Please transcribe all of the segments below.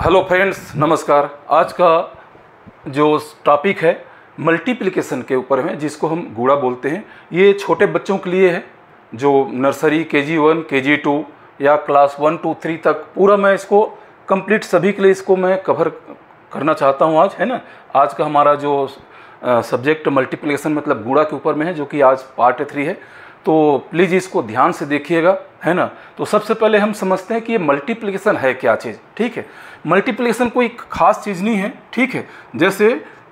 Hello friends, नमस्कार। आज का जो टॉपिक है मल्टीप्लिकेशन के ऊपर है, जिसको हम गुणा बोलते हैं। ये छोटे बच्चों के लिए है जो नर्सरी KG1 KG2 या क्लास 1 2 3 तक पूरा मैं इसको कंप्लीट सभी के लिए इसको मैं कवर करना चाहता हूँ आज, है ना। आज का हमारा जो सब्जेक्ट मल्टीप्लिकेशन मतलब गुणा के ऊपर में है, जो कि आज पार्ट 3 है। तो प्लीज़ इसको ध्यान से देखिएगा, है ना। तो सबसे पहले हम समझते हैं कि ये मल्टीप्लिकेशन है क्या चीज़। ठीक है, मल्टीप्लिकेशन कोई खास चीज़ नहीं है। ठीक है, जैसे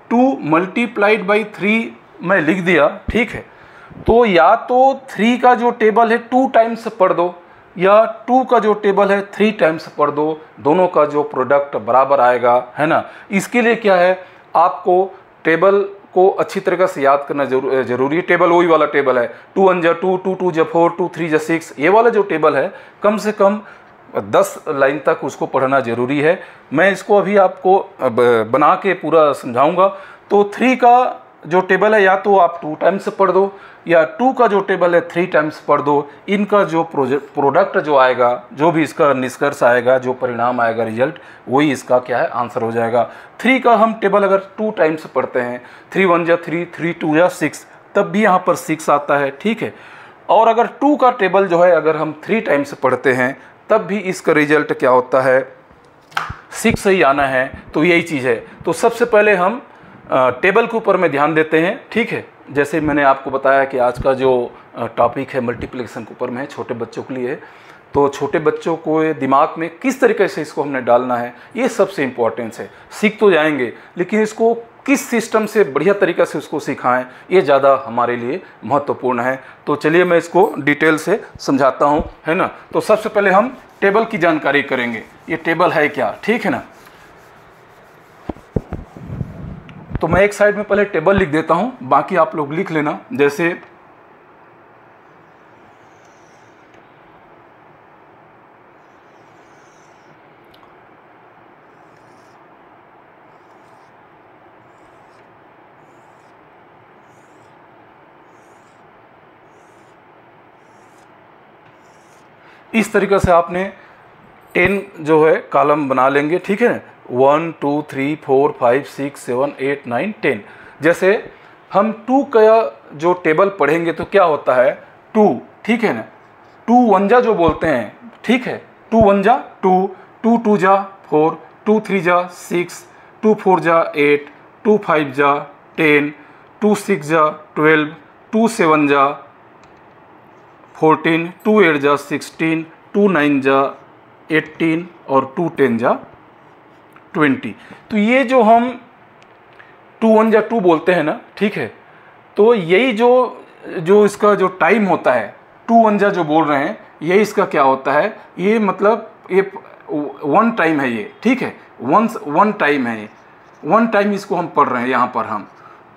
2 मल्टीप्लाइड बाई 3 मैं लिख दिया, ठीक है, तो या तो 3 का जो टेबल है 2 टाइम्स पढ़ दो, या 2 का जो टेबल है 3 टाइम्स पढ़ दो, दोनों का जो प्रोडक्ट बराबर आएगा, है ना। इसके लिए क्या है, आपको टेबल को अच्छी तरीके से याद करना जरूरी है। टेबल वही वाला टेबल है, 2 1 जा 2, 2 2 जा 4, 2 3 जा 6, ये वाला जो टेबल है कम से कम 10 लाइन तक उसको पढ़ना जरूरी है। मैं इसको अभी आपको बना के पूरा समझाऊंगा। तो 3 का जो टेबल है या तो आप 2 टाइम्स पढ़ दो, या 2 का जो टेबल है 3 टाइम्स पढ़ दो। इनका जो प्रोडक्ट जो आएगा, जो भी इसका निष्कर्ष आएगा, जो परिणाम आएगा, रिजल्ट, वही इसका क्या है, आंसर हो जाएगा। 3 का हम टेबल अगर 2 टाइम्स पढ़ते हैं, 3 1 जा 3, 3 2 जा 6, तब भी यहाँ पर 6 आता है। ठीक है, और अगर 2 का टेबल जो है अगर हम 3 टाइम्स पढ़ते हैं, तब भी इसका रिजल्ट क्या होता है, 6 ही आना है। तो यही चीज़ है। तो सबसे पहले हम टेबल के ऊपर में ध्यान देते हैं। ठीक है, जैसे मैंने आपको बताया कि आज का जो टॉपिक है मल्टीप्लिकेशन के ऊपर में है, छोटे बच्चों के लिए है। तो छोटे बच्चों को दिमाग में किस तरीके से इसको हमने डालना है, ये सबसे इम्पोर्टेंस है। सीख तो जाएंगे, लेकिन इसको किस सिस्टम से बढ़िया तरीक़े से उसको सिखाएं, ये ज़्यादा हमारे लिए महत्वपूर्ण है। तो चलिए मैं इसको डिटेल से समझाता हूँ, है ना। तो सबसे पहले हम टेबल की जानकारी करेंगे। ये टेबल है क्या, ठीक है ना। तो मैं एक साइड में पहले टेबल लिख देता हूँ, बाकी आप लोग लिख लेना। जैसे इस तरीके से आपने 10 जो है कॉलम बना लेंगे। ठीक है, 1 2 3 4 5 6 7 8 9 10। जैसे हम 2 का जो टेबल पढ़ेंगे तो क्या होता है, 2, ठीक है ना। 2 1 जा जो बोलते हैं, ठीक है, 2 1 जा 2, 2 2 जा 4, 2 3 जा 6, 2 4 जा 8, 2 5 जा 10, 2 6 जा 12, 2 7 जा 14, 2 8 जा 16, 2 9 जा 18 और 2 10 जा 20। तो ये जो हम 2 1 जा 2 बोलते हैं ना, ठीक है, तो यही जो इसका जो टाइम होता है, 2 1 जा जो बोल रहे हैं, ये इसका क्या होता है, ये मतलब ये 1 टाइम है ये। ठीक है, 1 टाइम है ये, 1 टाइम इसको हम पढ़ रहे हैं। यहाँ पर हम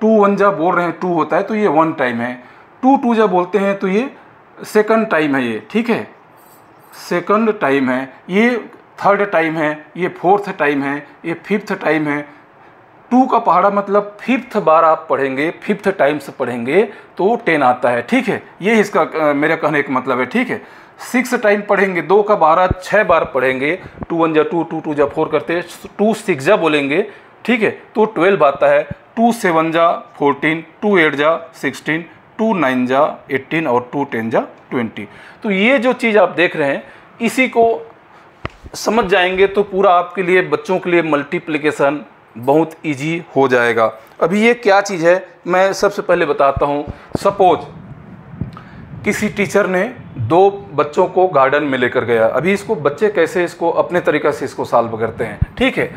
2 1 जा बोल रहे हैं, 2 होता है तो ये 1 टाइम है। 2 2 जा बोलते हैं तो ये सेकंड टाइम है ये। ठीक है, सेकंड टाइम है, ये थर्ड टाइम है, ये फोर्थ टाइम है, ये फिफ्थ टाइम है। 2 का पहाड़ा मतलब 5th बार आप पढ़ेंगे, 5th टाइम से पढ़ेंगे तो 10 आता है। ठीक है, ये इसका मेरा कहने का मतलब है। ठीक है, 6 टाइम पढ़ेंगे, 2 का 12 6 बार पढ़ेंगे, 2 1 जा 2, 2 2 जा 4 करते, 2 6 जा बोलेंगे, ठीक है, तो 12 आता है। 2 7 जा 14, 2 8 जा 16, 2 9 जा 18 और 2 10 जा 20। तो ये जो चीज़ आप देख रहे हैं, इसी को समझ जाएंगे तो पूरा आपके लिए, बच्चों के लिए मल्टीप्लिकेशन बहुत इजी हो जाएगा। अभी ये क्या चीज़ है मैं सबसे पहले बताता हूँ। सपोज किसी टीचर ने 2 बच्चों को गार्डन में लेकर गया। अभी इसको बच्चे कैसे इसको अपने तरीक़े से इसको सॉल्व करते हैं। ठीक है,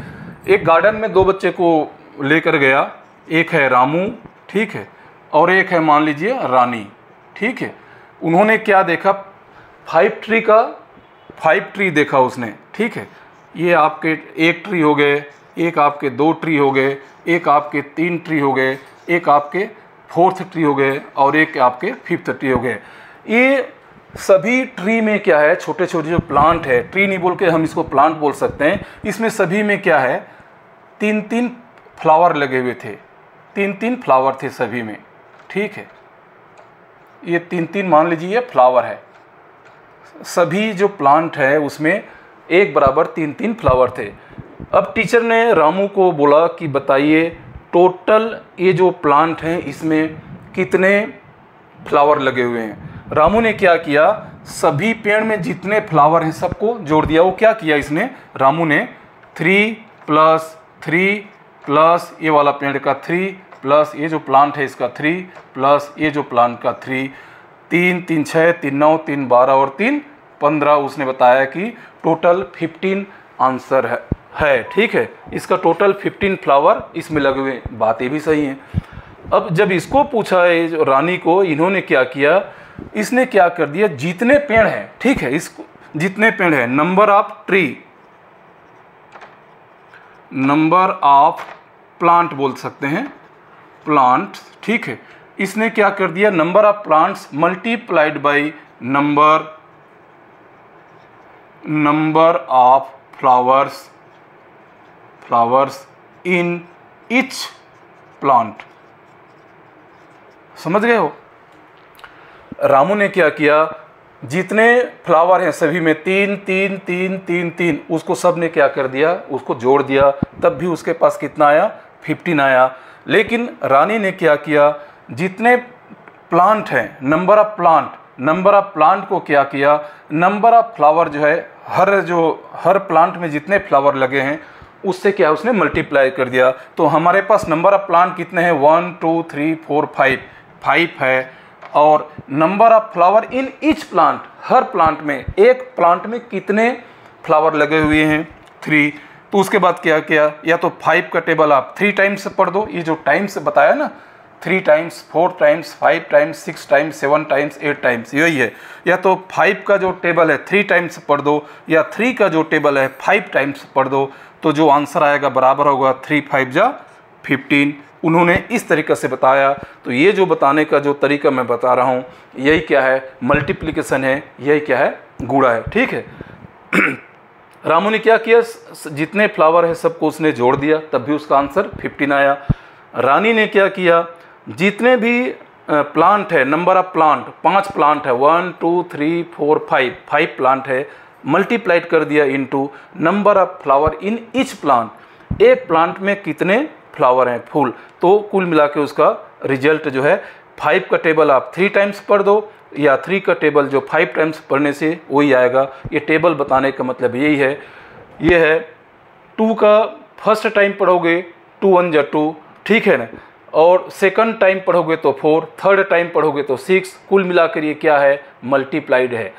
एक गार्डन में 2 बच्चे को लेकर गया, एक है रामू, ठीक है, और एक है मान लीजिए रानी। ठीक है, उन्होंने क्या देखा, 5 ट्री देखा उसने। ठीक है, ये आपके 1 ट्री हो गए, एक आपके 2 ट्री हो गए, एक आपके 3 ट्री हो गए, एक आपके 4th ट्री हो गए और एक आपके 5th ट्री हो गए। ये सभी ट्री में क्या है, छोटे छोटे जो प्लांट है, ट्री नहीं बोल के हम इसको प्लांट बोल सकते हैं, इसमें सभी में क्या है, 3-3 फ्लावर लगे हुए थे, 3-3 फ्लावर थे सभी में। ठीक है, ये 3-3 मान लीजिए ये फ्लावर है। सभी जो प्लांट है उसमें एक बराबर 3-3 फ्लावर थे। अब टीचर ने रामू को बोला कि बताइए टोटल ये जो प्लांट हैं इसमें कितने फ्लावर लगे हुए हैं। रामू ने क्या किया, सभी पेड़ में जितने फ्लावर हैं सबको जोड़ दिया। वो क्या किया इसने, रामू ने 3 + 3 प्लस ये वाला पेड़ का 3 प्लस ये जो प्लांट है इसका 3 प्लस ये जो प्लांट का 3, 3 3 6 3 9 3 12 और 3 15। उसने बताया कि टोटल 15 आंसर है। ठीक है, इसका टोटल 15 फ्लावर इसमें लगे हुए। बातें भी सही हैं। अब जब इसको पूछा है जो रानी को, इन्होंने क्या किया, इसने क्या कर दिया, जितने पेड़ हैं, ठीक है, इसको जितने पेड़ हैं, number of tree, number of plant बोल सकते हैं, प्लांट, ठीक है, इसने क्या कर दिया, number of plants multiplied by number of flowers in each plant. समझ गए हो। रामू ने क्या किया, जितने फ्लावर हैं सभी में 3 3 3 3 3, उसको सब ने क्या कर दिया, उसको जोड़ दिया, तब भी उसके पास कितना आया, 15 आया। लेकिन रानी ने क्या किया, जितने प्लांट हैं, नंबर ऑफ प्लांट को क्या किया, नंबर ऑफ फ्लावर जो है, हर प्लांट में जितने फ्लावर लगे हैं उससे क्या, उसने मल्टीप्लाई कर दिया। तो हमारे पास नंबर ऑफ प्लांट कितने हैं, 1 2 3 4 5 है। और number of flower in each plant, her plant में, एक प्लांट में कितने फ्लावर लगे हुए हैं, 3। तो उसके बाद क्या किया, या तो 5 का टेबल आप 3 टाइम्स पढ़ दो, ये जो टाइम्स बताया ना, 3 times 4 times 5 times 6 times 7 times 8 times, यही है। या तो 5 का जो टेबल है 3 टाइम्स पढ़ दो, या 3 का जो टेबल है 5 टाइम्स पढ़ दो, तो जो आंसर आएगा बराबर होगा 3 5 जा 15। उन्होंने इस तरीक़े से बताया। तो ये जो बताने का जो तरीका मैं बता रहा हूँ, यही क्या है, मल्टीप्लिकेशन है, यही क्या है, गुणा है। ठीक है। रामू ने क्या किया, जितने फ्लावर है सबको उसने जोड़ दिया, तब भी उसका आंसर 15 आया। रानी ने क्या किया, जितने भी प्लांट है, नंबर ऑफ प्लांट, 5 प्लांट है, 1 2 3 4 5 प्लांट है, मल्टीप्लाइड कर दिया into number of flower in each plant. एक प्लांट में कितने फ्लावर हैं, फूल। तो कुल मिला के उसका रिजल्ट जो है, 5 का टेबल आप 3 टाइम्स पढ़ दो, या 3 का टेबल जो 5 टाइम्स पढ़ने से वही आएगा। ये टेबल बताने का मतलब यही है। ये है 2 का फर्स्ट टाइम पढ़ोगे 2 1 जा 2, ठीक है ना, और सेकंड टाइम पढ़ोगे तो 4, थर्ड टाइम पढ़ोगे तो 6। कुल मिलाकर ये क्या है, मल्टीप्लाइड है।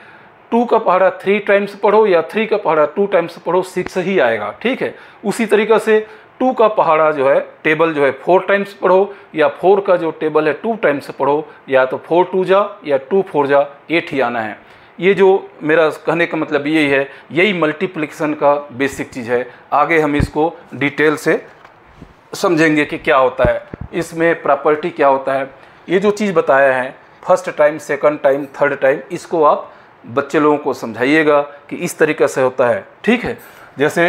2 का पहाड़ा 3 टाइम्स पढ़ो या 3 का पहाड़ा 2 टाइम्स पढ़ो, 6 ही आएगा। ठीक है। उसी तरीक़े से 2 का पहाड़ा जो है, टेबल जो है 4 टाइम्स पढ़ो, या 4 का जो टेबल है 2 टाइम्स पढ़ो, या तो 4 2 जा या 2 4 जा, 8 ही आना है। ये जो मेरा कहने का मतलब यही है, यही मल्टीप्लिकेशन का बेसिक चीज़ है। आगे हम इसको डिटेल से समझेंगे कि क्या होता है, इसमें प्रॉपर्टी क्या होता है। ये जो चीज़ बताया है, first time, second time, third time, इसको आप बच्चे लोगों को समझाइएगा कि इस तरीक़े से होता है। ठीक है। जैसे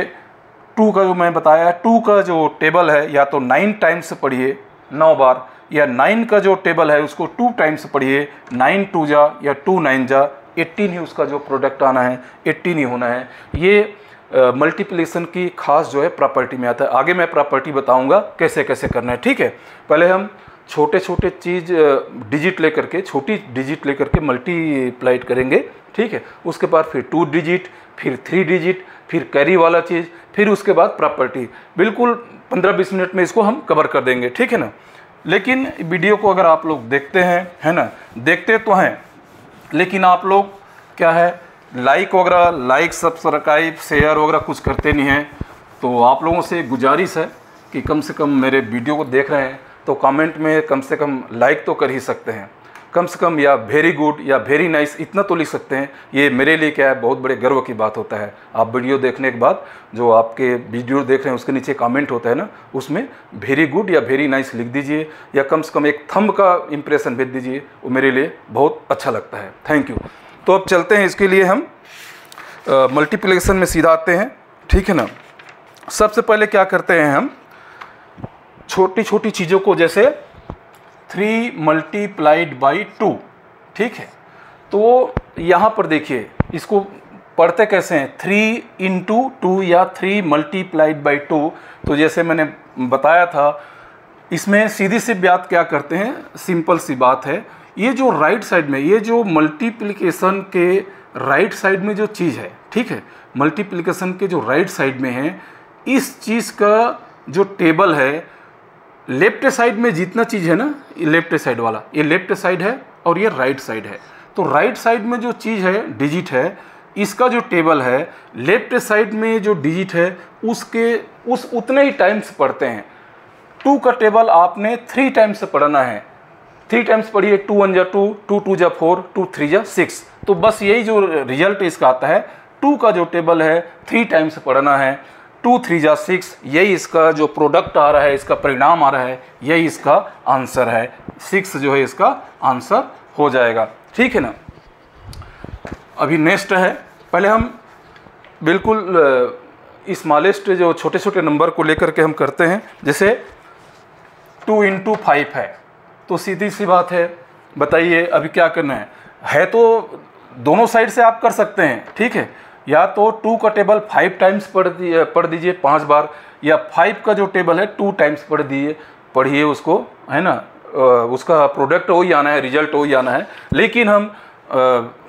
2 का जो मैं बताया, 2 का जो टेबल है या तो 9 टाइम्स पढ़िए 9 बार, या 9 का जो टेबल है उसको 2 टाइम्स पढ़िए, 9 2 जा या 2 9 जा, 18 ही उसका जो प्रोडक्ट आना है, 18 ही होना है। ये मल्टीप्लिकेशन की खास जो है प्रॉपर्टी में आता है। आगे मैं प्रॉपर्टी बताऊंगा कैसे कैसे करना है। ठीक है। पहले हम छोटे छोटे चीज़ डिजिट लेकर के, छोटी डिजिट लेकर के मल्टीप्लाइड करेंगे। ठीक है। उसके बाद फिर 2 डिजिट, फिर 3 डिजिट, फिर कैरी वाला चीज़, फिर उसके बाद प्रॉपर्टी। बिल्कुल 15-20 मिनट में इसको हम कवर कर देंगे। ठीक है ना। लेकिन वीडियो को अगर आप लोग देखते हैं, है ना, देखते तो हैं, लेकिन आप लोग क्या है, लाइक सब्सक्राइब शेयर वगैरह कुछ करते नहीं हैं। तो आप लोगों से गुजारिश है कि कम से कम मेरे वीडियो को देख रहे हैं तो कमेंट में कम से कम लाइक तो कर ही सकते हैं, कम से कम, या वेरी गुड या वेरी नाइस इतना तो लिख सकते हैं। ये मेरे लिए क्या है, बहुत बड़े गर्व की बात होता है। आप वीडियो देखने के बाद जो आपके वीडियो देख रहे हैं उसके नीचे कमेंट होता है ना, उसमें वेरी गुड या वेरी नाइस लिख दीजिए, या कम से कम एक थंब का इंप्रेशन भेज दीजिए, वो मेरे लिए बहुत अच्छा लगता है। Thank you. तो अब चलते हैं, इसके लिए हम मल्टीप्लिकेशन में सीधा आते हैं। ठीक है ना। सबसे पहले क्या करते हैं, हम छोटी छोटी चीज़ों को, जैसे 3 × 2, ठीक है। तो यहाँ पर देखिए, इसको पढ़ते कैसे हैं, 3 इंटू 2 या 3 मल्टीप्लाइड बाई 2। तो जैसे मैंने बताया था, इसमें सीधी सी बात क्या करते हैं, सिंपल सी बात है, ये जो राइट साइड में, ये जो मल्टीप्लिकेशन के राइट साइड में जो चीज़ है, ठीक है, मल्टीप्लिकेशन के जो राइट साइड में है, इस चीज़ का जो टेबल है, लेफ्ट साइड में जितना चीज़ है ना, ये लेफ्ट साइड वाला, ये लेफ्ट साइड है और ये राइट साइड है। तो राइट साइड में जो चीज़ है, डिजिट है, इसका जो टेबल है, लेफ्ट साइड में जो डिजिट है उसके उतने ही टाइम्स पढ़ते हैं। 2 का टेबल आपने 3 टाइम्स पढ़ना है, 3 टाइम्स पढ़िए, 2 1 जा 2, 2 2 जा 4, 2 3 जा 6। तो बस यही जो रिजल्ट इसका आता है, 2 का जो टेबल है 3 टाइम्स पढ़ना है, 2 3 जा 6, यही इसका जो प्रोडक्ट आ रहा है, इसका परिणाम आ रहा है, यही इसका आंसर है। 6 जो है इसका आंसर हो जाएगा, ठीक है ना। अभी नेक्स्ट है, पहले हम बिल्कुल स्मॉलेस्ट जो छोटे छोटे नंबर को लेकर के हम करते हैं। जैसे 2 इंटू 5 है, तो सीधी सी बात है, बताइए अभी क्या करना है तो दोनों साइड से आप कर सकते हैं, ठीक है। या तो 2 का टेबल 5 टाइम्स पढ़ दीजिए 5 बार, या 5 का जो टेबल है 2 टाइम्स पढ़िए उसको, है ना, उसका प्रोडक्ट वही आना है, रिजल्ट वही आना है। लेकिन हम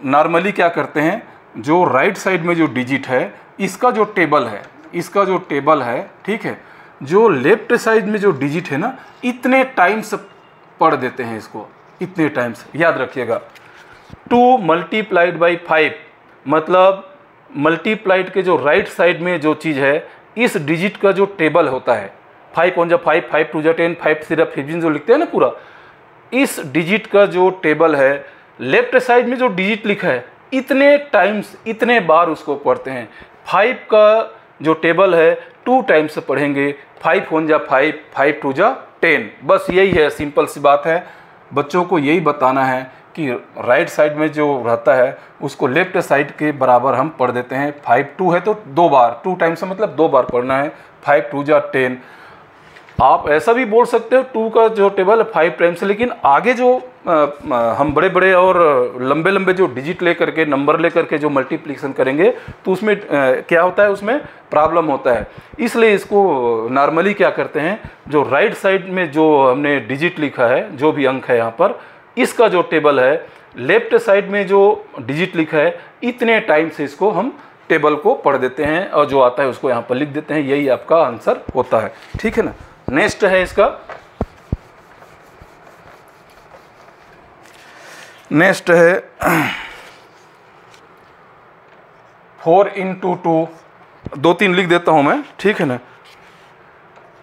नॉर्मली क्या करते हैं, जो राइट साइड में जो डिजिट है, इसका जो टेबल है, ठीक है, जो लेफ्ट साइड में जो डिजिट है ना, इतने टाइम्स पढ़ देते हैं इसको, इतने टाइम्स, याद रखिएगा। 2 मल्टीप्लाइड बाई 5 मतलब मल्टीप्लाइड के जो राइट साइड में जो चीज़ है, इस डिजिट का जो टेबल होता है, 5 1 जा 5, 5 2 जा 10, 5 3 जा 15 जो लिखते हैं ना पूरा, इस डिजिट का जो टेबल है, लेफ्ट साइड में जो डिजिट लिखा है, इतने टाइम्स, इतने बार उसको पढ़ते हैं। 5 का जो टेबल है 2 टाइम्स पढ़ेंगे, 5 1 जा 5, 5 2 जा 10। बस यही है, सिंपल सी बात है। बच्चों को यही बताना है कि राइट साइड में जो रहता है उसको लेफ्ट साइड के बराबर हम पढ़ देते हैं। 5 2 है तो 2 बार, 2 टाइम्स मतलब 2 बार पढ़ना है, 5 2 जा 10। आप ऐसा भी बोल सकते हो 2 का जो टेबल है 5 टाइम्स, लेकिन आगे जो हम बड़े बड़े और लंबे लंबे जो डिजिट लेकर के, नंबर लेकर के जो मल्टीप्लिकेशन करेंगे, तो उसमें क्या होता है, उसमें प्रॉब्लम होता है। इसलिए इसको नॉर्मली क्या करते हैं, जो राइट साइड में जो हमने डिजिट लिखा है, जो भी अंक है यहाँ पर, इसका जो टेबल है, लेफ्ट साइड में जो डिजिट लिखा है, इतने टाइम से इसको हम टेबल को पढ़ देते हैं और जो आता है उसको यहाँ पर लिख देते हैं। यही आपका आंसर होता है, ठीक है ना। नेक्स्ट है इसका, नेक्स्ट है 4 इंटू 2, 2 3 लिख देता हूं मैं, ठीक है ना।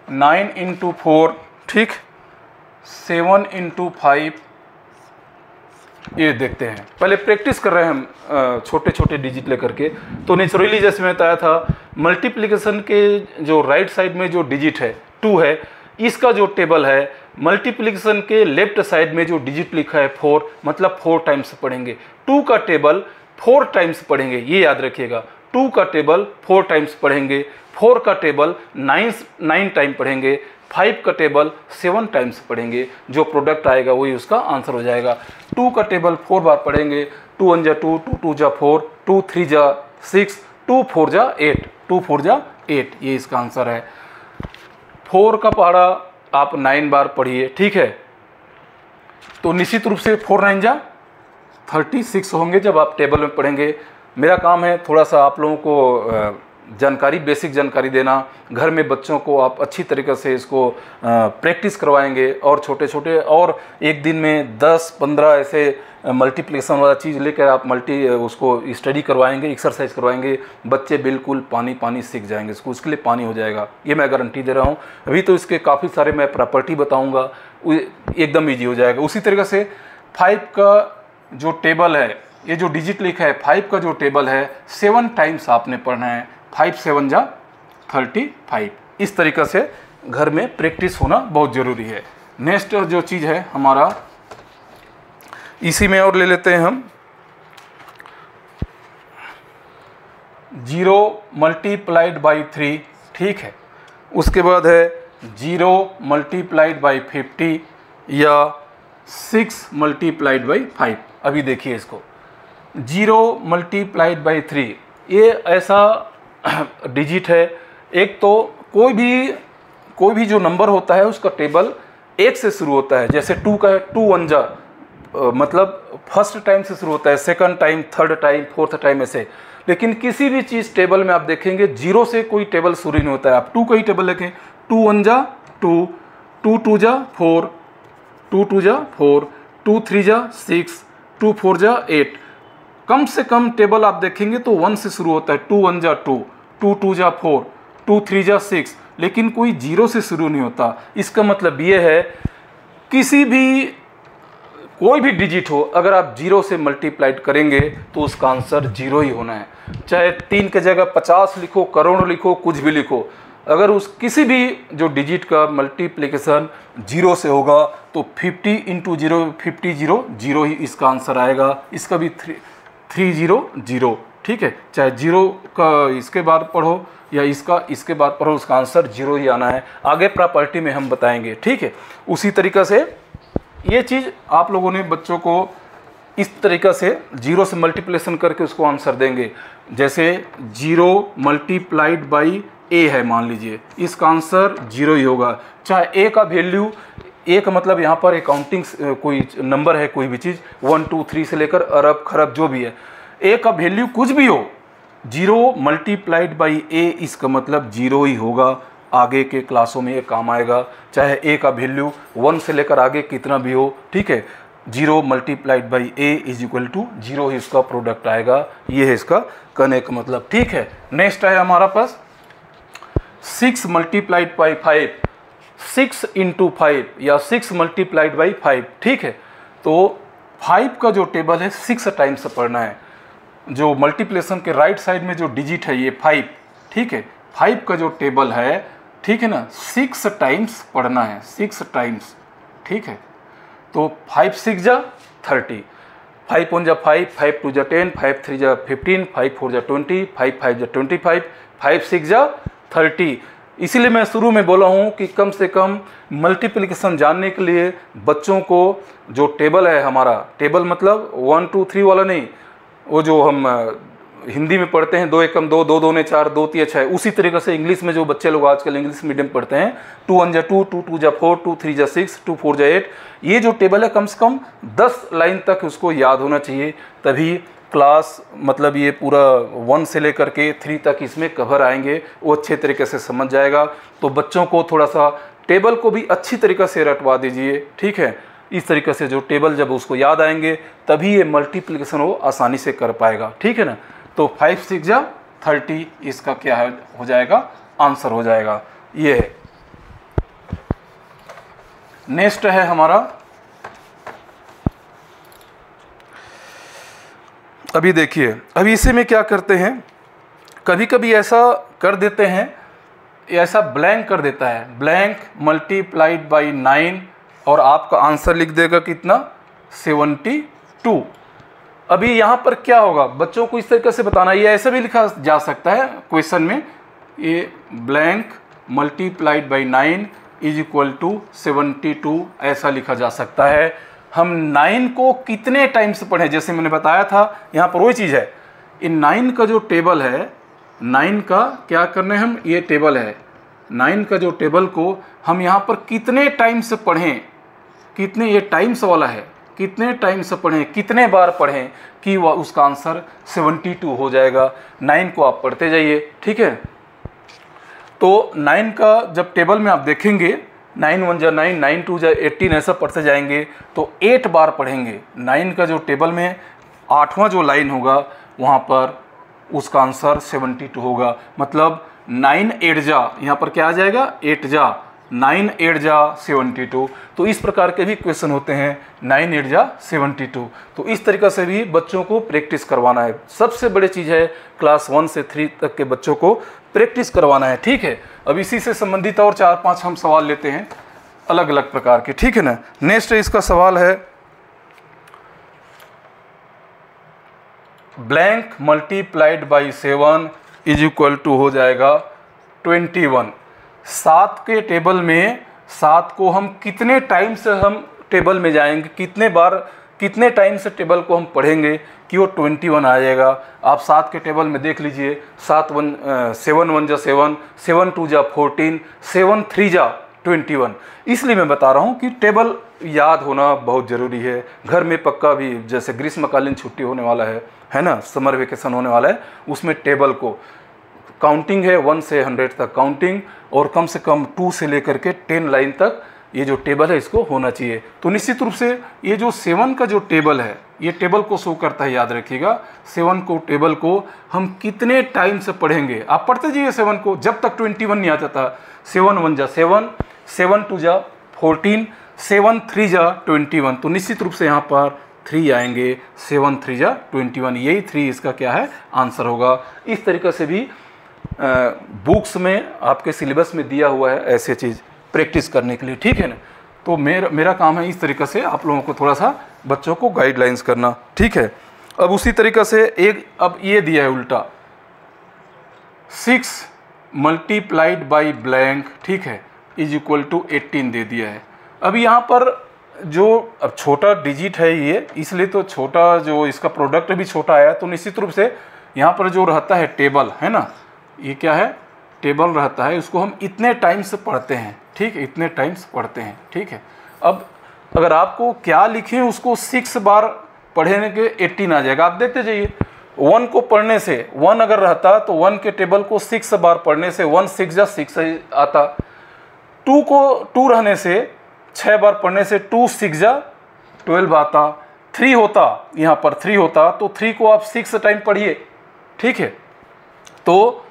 9 इंटू 4, ठीक, 7 इंटू 5। ये देखते हैं, पहले प्रैक्टिस कर रहे हैं हम छोटे छोटे डिजिट लेकर के। तो नेचुरली जैसे मैं बताया था, मल्टीप्लिकेशन के जो राइट साइड में जो डिजिट है 2 है, इसका जो टेबल है, मल्टीप्लिकेशन के लेफ्ट साइड में जो डिजिट लिखा है 4, मतलब 4 टाइम्स पढ़ेंगे। 2 का टेबल 4 टाइम्स पढ़ेंगे, ये याद रखिएगा। 2 का टेबल 4 टाइम्स पढ़ेंगे, 4 का टेबल 9 टाइम पढ़ेंगे, 5 का टेबल 7 टाइम्स पढ़ेंगे। जो प्रोडक्ट आएगा वही उसका आंसर हो जाएगा। 2 का टेबल 4 बार पढ़ेंगे, 2 1 जा 2, 2 2 जा 4, 2 3 जा 6, 2 4 जा 8, 2 4 जा 8, ये इसका आंसर है। 4 का पढ़ा आप 9 बार पढ़िए, ठीक है, तो निश्चित रूप से 4 9 जा 36 होंगे जब आप टेबल में पढ़ेंगे। मेरा काम है थोड़ा सा आप लोगों को जानकारी, बेसिक जानकारी देना। घर में बच्चों को आप अच्छी तरीके से इसको प्रैक्टिस करवाएंगे, और छोटे छोटे, और एक दिन में 10-15 ऐसे मल्टीप्लिकेशन वाला चीज़ लेकर आप उसको स्टडी करवाएंगे, एक्सरसाइज करवाएंगे, बच्चे बिल्कुल पानी सीख जाएंगे, उसके लिए पानी हो जाएगा, ये मैं गारंटी दे रहा हूँ। अभी तो इसके काफ़ी सारे मैं प्रॉपर्टी बताऊँगा, एकदम ईजी हो जाएगा। उसी तरीके से 5 का जो टेबल है, ये जो डिजिट लिखा है 5 का जो टेबल है, 7 टाइम्स आपने पढ़ना है, 5 7 जा 35। इस तरीक़े से घर में प्रैक्टिस होना बहुत ज़रूरी है। नेक्स्ट जो चीज़ है हमारा, इसी में और ले लेते हैं हम 0 मल्टीप्लाइड बाई 3, ठीक है। उसके बाद है 0 मल्टीप्लाइड बाई 50 या 6 मल्टीप्लाइड बाई 5। अभी देखिए इसको, 0 मल्टीप्लाइड बाई 3, ये ऐसा डिजिट है। एक तो कोई भी जो नंबर होता है उसका टेबल 1 से शुरू होता है। जैसे 2 का है 2 1 जा, मतलब फर्स्ट टाइम से शुरू होता है, second time, third time, fourth time ऐसे। लेकिन किसी भी चीज़ टेबल में आप देखेंगे 0 से कोई टेबल शुरू नहीं होता है। आप 2 का ही टेबल देखें, 2 1 जा 2, 2 2 जा 4, 2 2 जा 4, 2 3 जा 6, 2 4 जा 8। कम से कम टेबल आप देखेंगे तो 1 से शुरू होता है। 2 1 जा 2, 2 2 जा 4, 2 3 जा 6, लेकिन कोई 0 से शुरू नहीं होता। इसका मतलब ये है कोई भी डिजिट हो, अगर आप 0 से मल्टीप्लाइड करेंगे तो उसका आंसर 0 ही होना है। चाहे 3 की जगह 50 लिखो, करोड़ लिखो, कुछ भी लिखो, अगर उस किसी भी जो डिजिट का मल्टीप्लिकेशन 0 से होगा तो 50 × 0 50 0 0 ही इसका आंसर आएगा। इसका भी 3 0 0, ठीक है। चाहे 0 का इसके बाद पढ़ो या इसके बाद पढ़ो, उसका आंसर 0 ही आना है। आगे प्रॉपर्टी में हम बताएंगे, ठीक है। उसी तरीक़े से ये चीज़ आप लोगों ने बच्चों को इस तरीक़ा से 0 से मल्टीप्लिकेशन करके उसको आंसर देंगे। जैसे 0 × a है, मान लीजिए, इसका आंसर 0 ही होगा। चाहे a का वैल्यू, a का मतलब यहाँ पर अकाउंटिंग कोई नंबर है, कोई भी चीज़ 1 2 3 से लेकर अरब खरब जो भी है, a का वैल्यू कुछ भी हो, 0 × a इसका मतलब 0 ही होगा। आगे के क्लासों में ये काम आएगा। चाहे a का वैल्यू 1 से लेकर आगे कितना भी हो, ठीक है, 0 × a = 0 ही इसका प्रोडक्ट आएगा। ये है इसका कहने का मतलब, ठीक है। नेक्स्ट है हमारा पास 6 × 5, 6 × 5 या 6 × 5, ठीक है। तो 5 का जो टेबल है 6 टाइम्स पढ़ना है। जो मल्टीप्लिकेशन के राइट साइड में जो डिजिट है ये 5, ठीक है। 5 का जो टेबल है, ठीक है ना, 6 टाइम्स पढ़ना है, 6 टाइम्स, ठीक है। तो 5 6 जा 30, 5 1 जा 5, 5 2 जा 10, 5 3 जा 15, 5 4 जा 20, 5 5 जा 25, 5 6 जा 30। इसीलिए मैं शुरू में बोला हूँ कि कम से कम मल्टीप्लिकेशन जानने के लिए बच्चों को जो टेबल है हमारा, टेबल मतलब 1 2 3 वाला नहीं, वो जो हम हिंदी में पढ़ते हैं 2 1 2, 2 2 4, 2 3 6, उसी तरीके से इंग्लिश में जो बच्चे लोग आजकल इंग्लिश मीडियम पढ़ते हैं 2 1 जा 2, 2 2 जा 4, 2 3 जा 6, 2 4 जा 8, ये जो टेबल है कम से कम 10 लाइन तक उसको याद होना चाहिए। तभी क्लास मतलब ये पूरा 1 से लेकर के 3 तक इसमें कवर आएंगे, वो अच्छे तरीके से समझ जाएगा। तो बच्चों को थोड़ा सा टेबल को भी अच्छी तरीके से रटवा दीजिए, ठीक है। इस तरीके से जो टेबल जब उसको याद आएंगे तभी ये मल्टीप्लिकेशन वो आसानी से कर पाएगा, ठीक है ना। तो 5 6 जा 30 इसका क्या है, हो जाएगा, आंसर हो जाएगा। ये है। नेक्स्ट है हमारा, अभी देखिए, अभी इसी में क्या करते हैं, कभी कभी ऐसा कर देते हैं, ऐसा ब्लैंक कर देता है, ब्लैंक × 9 और आपका आंसर लिख देगा कितना, 72। अभी यहाँ पर क्या होगा, बच्चों को इस तरीके से बताना, ये ऐसे भी लिखा जा सकता है क्वेश्चन में, ये ब्लैंक × 9 = 72 ऐसा लिखा जा सकता है। हम 9 को कितने टाइम्स पढ़ें, जैसे मैंने बताया था यहाँ पर वही चीज़ है। इन 9 का जो टेबल है, 9 का क्या करना है, हम ये टेबल है 9 का जो टेबल को हम यहाँ पर कितने टाइम्स पढ़ें, कितने, ये टाइम्स वाला है, कितने टाइम्स पढ़ें, कितने बार पढ़ें कि वह उसका आंसर 72 हो जाएगा। 9 को आप पढ़ते जाइए, ठीक है। तो 9 का जब टेबल में आप देखेंगे 9 1 जा 9, 9 2 जा 18 ऐसा पढ़ते जाएंगे तो 8 बार पढ़ेंगे। 9 का जो टेबल में 8वां जो लाइन होगा वहाँ पर उसका आंसर 72 होगा। मतलब 9 8 जा, यहाँ पर क्या आ जाएगा, 8 जा, 9 8 जा 72। तो इस प्रकार के भी क्वेश्चन होते हैं, 9 8 जा 72। तो इस तरीक़े से भी बच्चों को प्रैक्टिस करवाना है। सबसे बड़ी चीज़ है क्लास 1 से 3 तक के बच्चों को प्रैक्टिस करवाना है, ठीक है। अब इसी से संबंधित और 4-5 हम सवाल लेते हैं अलग अलग प्रकार के, ठीक है ना। नेक्स्ट इसका सवाल है, ब्लैंक × 7 = हो जाएगा 21। 7 के टेबल में 7 को हम कितने टाइम से हम टेबल में जाएंगे, कितने बार कितने टाइम से टेबल को हम पढ़ेंगे कि वो 21 आ जाएगा। आप 7 के टेबल में देख लीजिए, 7 1 जा 7, 7 2 जा 14, 7 3 जा 21। इसलिए मैं बता रहा हूँ कि टेबल याद होना बहुत ज़रूरी है। घर में पक्का भी जैसे ग्रीष्मकालीन छुट्टी होने वाला है ना, समर वेकेशन होने वाला है, उसमें टेबल को काउंटिंग है 1 से 100 तक काउंटिंग, और कम से कम 2 से लेकर के 10 लाइन तक ये जो टेबल है इसको होना चाहिए। तो निश्चित रूप से ये जो 7 का जो टेबल है, ये टेबल को शो करता है, याद रखिएगा। 7 को टेबल को हम कितने टाइम से पढ़ेंगे, आप पढ़ते जाइए 7 को जब तक 21 नहीं आ जाता। 7 1 जा 7, 7 2 जा 14, 7 3 जा 21। तो निश्चित रूप से यहाँ पर 3 आएंगे, 7 3 जा 21, यही 3 इसका क्या है आंसर होगा। इस तरीके से भी बुक्स में आपके सिलेबस में दिया हुआ है ऐसे चीज़ प्रैक्टिस करने के लिए, ठीक है ना। तो मेरा काम है इस तरीके से आप लोगों को थोड़ा सा बच्चों को गाइडलाइंस करना, ठीक है। अब उसी तरीके से अब ये दिया है उल्टा, 6 मल्टीप्लाइड बाई ब्लैंक, ठीक है, इज इक्वल टू 18 दे दिया है। अब यहाँ पर जो अब छोटा डिजिट है ये, इसलिए तो छोटा जो इसका प्रोडक्ट भी छोटा आया, तो निश्चित रूप से यहाँ पर जो रहता है टेबल है ना, ये क्या है टेबल रहता है, उसको हम इतने टाइम्स पढ़ते हैं, ठीक है, इतने टाइम्स पढ़ते हैं, ठीक है। अब अगर आपको क्या लिखें उसको 6 बार पढ़ने के 18 आ जाएगा। आप देखते जाइए, 1 को पढ़ने से 1 अगर रहता तो 1 के टेबल को 6 बार पढ़ने से 1 6 जा 6 आता। 2 को 2 रहने से 6 बार पढ़ने से 2 6 जा 12 आता। 3 होता, यहाँ पर 3 होता तो 3 को आप 6 टाइम पढ़िए, ठीक है। तो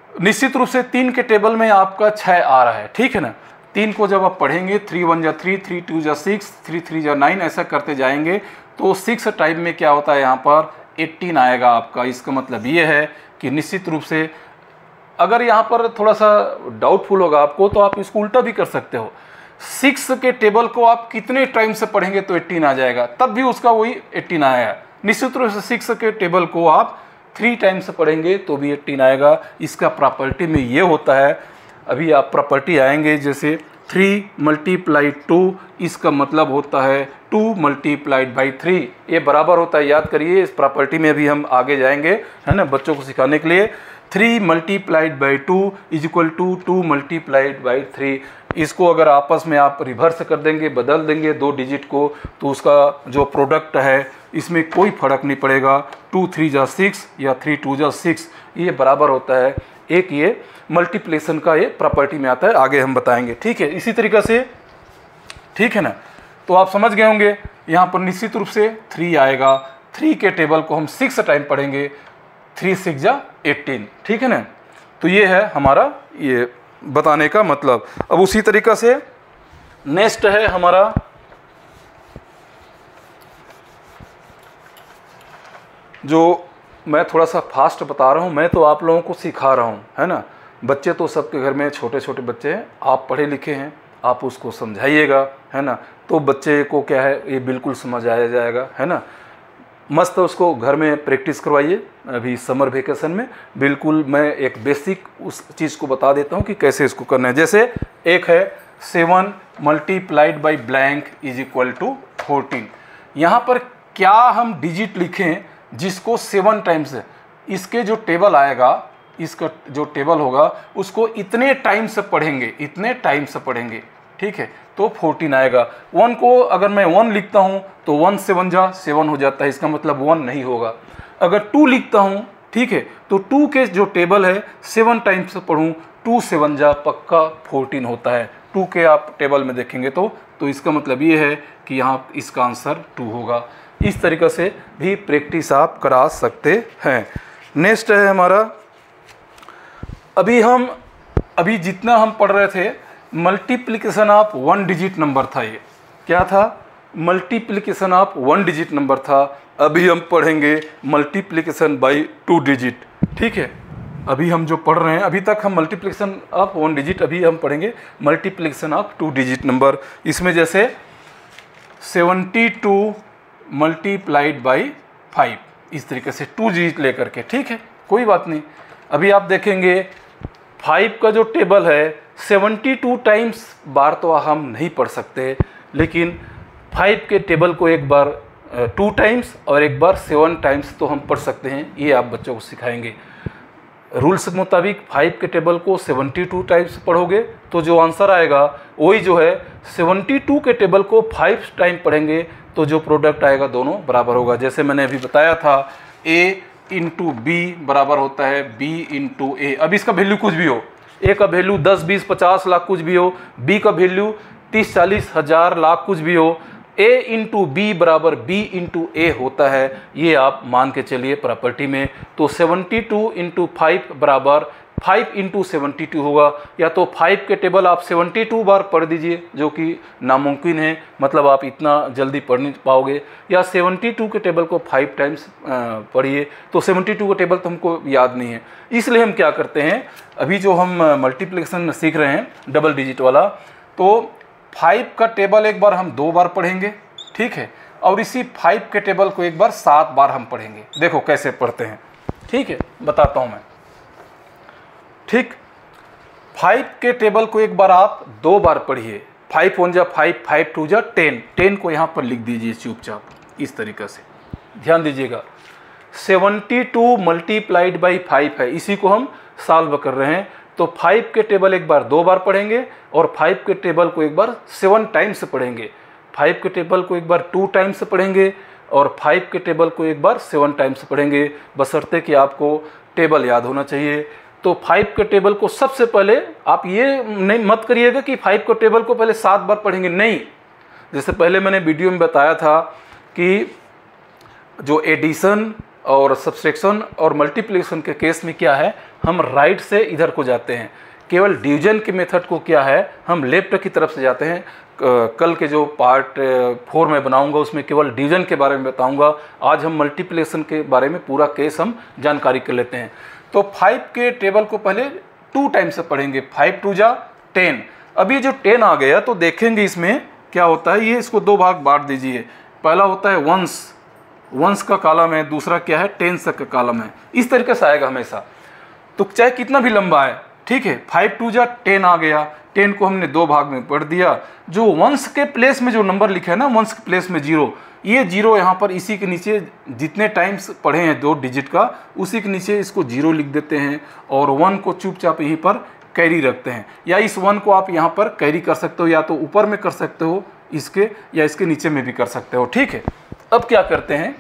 निश्चित रूप से 3 के टेबल में आपका 6 आ रहा है, ठीक है ना। 3 को जब आप पढ़ेंगे 3 1 जा 3, 3 2 जा 6, 3 3 जा 9, ऐसा करते जाएंगे तो 6 टाइम में क्या होता है यहाँ पर 18 आएगा आपका। इसका मतलब ये है कि निश्चित रूप से अगर यहाँ पर थोड़ा सा डाउटफुल होगा आपको तो आप इसको उल्टा भी कर सकते हो। 6 के टेबल को आप कितने टाइम से पढ़ेंगे तो 18 आ जाएगा, तब भी उसका वही 18 आया। निश्चित रूप से 6 के टेबल को आप 3 टाइम से पढ़ेंगे तो भी 18 आएगा। इसका प्रॉपर्टी में ये होता है, अभी आप प्रॉपर्टी आएंगे, जैसे 3 मल्टीप्लाइड 2, इसका मतलब होता है 2 मल्टीप्लाइड बाई 3, ये बराबर होता है। याद करिए, इस प्रॉपर्टी में भी हम आगे जाएंगे, है ना, बच्चों को सिखाने के लिए। 3 multiplied by 2 is equal to 2 multiplied by 3। इसको अगर आपस में आप रिवर्स कर देंगे, बदल देंगे 2 डिजिट को, तो उसका जो प्रोडक्ट है इसमें कोई फर्क नहीं पड़ेगा। 2 3 जा 6 या 3 2 जा 6, ये बराबर होता है। एक ये मल्टीप्लिकेशन का ये प्रॉपर्टी में आता है, आगे हम बताएंगे, ठीक है। इसी तरीके से, ठीक है ना, तो आप समझ गए होंगे। यहाँ पर निश्चित रूप से 3 आएगा। 3 के टेबल को हम 6 टाइम पढ़ेंगे, 3 6 जा 18, ठीक है ना। तो ये है हमारा ये बताने का मतलब। अब उसी तरीक़ा से नेक्स्ट है हमारा जो मैं थोड़ा सा फास्ट बता रहा हूँ, मैं तो आप लोगों को सिखा रहा हूँ, है ना। बच्चे तो सबके घर में छोटे छोटे बच्चे हैं, आप पढ़े लिखे हैं, आप उसको समझाइएगा, है ना, तो बच्चे को क्या है ये बिल्कुल समझ आया जाएगा, है ना। मस्त उसको घर में प्रैक्टिस करवाइए। अभी समर वेकेशन में बिल्कुल मैं एक बेसिक उस चीज़ को बता देता हूँ कि कैसे इसको करना है। जैसे एक है 7 multiplied by blank is equal to 14। यहाँ पर क्या हम डिजिट लिखें जिसको 7 टाइम्स, इसके जो टेबल आएगा, इसका जो टेबल होगा उसको इतने टाइम से पढ़ेंगे, इतने टाइम से पढ़ेंगे, ठीक है, तो 14 आएगा। 1 को अगर मैं 1 लिखता हूँ तो 1 7 जा 7 हो जाता है, इसका मतलब 1 नहीं होगा। अगर 2 लिखता हूँ, ठीक है, तो 2 के जो टेबल है 7 टाइम्स से पढ़ूँ, 2 7 जा पक्का 14 होता है। 2 के आप टेबल में देखेंगे तो इसका मतलब ये है कि यहाँ इसका आंसर 2 होगा। इस तरीक़े से भी प्रैक्टिस आप करा सकते हैं। नेक्स्ट है हमारा, अभी जितना हम पढ़ रहे थे मल्टीप्लिकेशन ऑफ 1 डिजिट नंबर था, ये क्या था, मल्टीप्लिकेशन ऑफ 1 डिजिट नंबर था। अभी हम पढ़ेंगे मल्टीप्लिकेशन बाय 2 डिजिट, ठीक है। अभी हम जो पढ़ रहे हैं, अभी तक हम मल्टीप्लिकेशन ऑफ 1 डिजिट, अभी हम पढ़ेंगे मल्टीप्लिकेशन ऑफ 2 डिजिट नंबर। इसमें जैसे 72 मल्टीप्लाइड बाई 5, इस तरीके से 2 डिजिट लेकर के, ठीक है, कोई बात नहीं। अभी आप देखेंगे 5 का जो टेबल है 72 टाइम्स बार तो हम नहीं पढ़ सकते, लेकिन 5 के टेबल को एक बार 2 टाइम्स और एक बार 7 टाइम्स तो हम पढ़ सकते हैं, ये आप बच्चों को सिखाएंगे। रूल्स के मुताबिक 5 के टेबल को 72 टाइम्स पढ़ोगे तो जो आंसर आएगा वही जो है 72 के टेबल को 5 टाइम पढ़ेंगे तो जो प्रोडक्ट आएगा दोनों बराबर होगा। जैसे मैंने अभी बताया था A इंटू बी बराबर होता है B इंटू ए। अब इसका वैल्यू कुछ भी हो, A का वैल्यू 10, 20, 50 लाख कुछ भी हो, B का वैल्यू 30, 40, हज़ार लाख कुछ भी हो, A इंटू बी बराबर B इंटू ए होता है, ये आप मान के चलिए प्रॉपर्टी में। तो 72 इंटू 5 बराबर 5 इंटू 72 होगा। या तो 5 के टेबल आप 72 बार पढ़ दीजिए जो कि नामुमकिन है, मतलब आप इतना जल्दी पढ़ नहीं पाओगे, या 72 के टेबल को 5 टाइम्स पढ़िए। तो 72 का टेबल तो हमको याद नहीं है, इसलिए हम क्या करते हैं, अभी जो हम मल्टीप्लिकेशन सीख रहे हैं डबल डिजिट वाला, तो 5 का टेबल एक बार हम 2 बार पढ़ेंगे, ठीक है, और इसी 5 के टेबल को एक बार 7 बार हम पढ़ेंगे। देखो कैसे पढ़ते हैं, ठीक है, बताता हूँ मैं। ठीक, 5 के टेबल को एक बार आप 2 बार पढ़िए। 5 1 जा 5, 5 2 जा 10, 10 को यहाँ पर लिख दीजिए चुपचाप इस तरीक़े से, ध्यान दीजिएगा। 72 मल्टीप्लाइड बाई 5 है, इसी को हम सॉल्व कर रहे हैं। तो 5 के टेबल एक बार 2 बार पढ़ेंगे और 5 के टेबल को एक बार 7 टाइम्स पढ़ेंगे। 5 के टेबल को एक बार 2 टाइम्स पढ़ेंगे और 5 के टेबल को एक बार 7 टाइम्स पढ़ेंगे, बशर्ते कि आपको टेबल याद होना चाहिए। तो 5 के टेबल को सबसे पहले आप ये नहीं मत करिएगा कि 5 के टेबल को पहले 7 बार पढ़ेंगे, नहीं। जैसे पहले मैंने वीडियो में बताया था कि जो एडिशन और सब्सट्रैक्शन और मल्टीप्लिकेशन के केस में क्या है, हम राइट से इधर को जाते हैं। केवल डिवीजन के मेथड को क्या है, हम लेफ्ट की तरफ से जाते हैं। कल के जो पार्ट 4 में बनाऊंगा उसमें केवल डिवीजन के बारे में बताऊंगा। आज हम मल्टीप्लिकेशन के बारे में पूरा केस हम जानकारी कर लेते हैं। तो 5 के टेबल को पहले 2 टाइम से पढ़ेंगे। 5 2 जा 10। अभी जो 10 आ गया तो देखेंगे इसमें क्या होता है, ये इसको 2 भाग बांट दीजिए। पहला होता है वंस का कॉलम है, दूसरा क्या है टेंस का कॉलम है। इस तरीके से आएगा हमेशा, तो चाहे कितना भी लंबा है, ठीक है। 5 2 जा 10 आ गया, 10 को हमने 2 भाग में पढ़ दिया। जो वंस के प्लेस में जो नंबर लिखा है ना, वंस के प्लेस में 0, ये 0 यहाँ पर इसी के नीचे जितने टाइम्स पढ़े हैं 2 डिजिट का, उसी के नीचे इसको 0 लिख देते हैं और 1 को चुपचाप यहीं पर कैरी रखते हैं। या इस 1 को आप यहाँ पर कैरी कर सकते हो, या तो ऊपर में कर सकते हो इसके, या इसके नीचे में भी कर सकते हो, ठीक है। अब क्या करते हैं,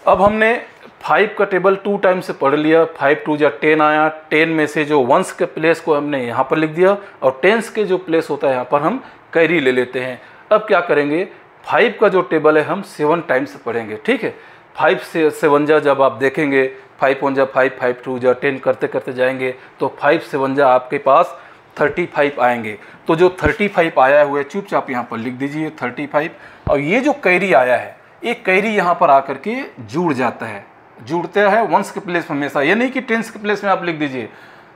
अब हमने 5 का टेबल 2 टाइम से पढ़ लिया। 5 2 जा 10 आया, 10 में से जो वंस के प्लेस को हमने यहाँ पर लिख दिया और टेंस के जो प्लेस होता है यहाँ पर हम कैरी ले लेते हैं। अब क्या करेंगे, 5 का जो टेबल है हम 7 टाइम्स पढ़ेंगे, ठीक है। 5 से 7 जा जब आप देखेंगे, 5 1 जा 5, 5 2 जा 10 करते करते जाएंगे तो 5 7 जा आपके पास 35 आएंगे। तो जो 35 आया हुआ है चुपचाप यहाँ पर लिख दीजिए 35। और ये जो कैरी आया है, एक कैरी यहाँ पर आकर के जुड़ जाता है, जुड़ता है वंस के प्लेस में हमेशा, ये नहीं कि टेंस के प्लेस में आप लिख दीजिए,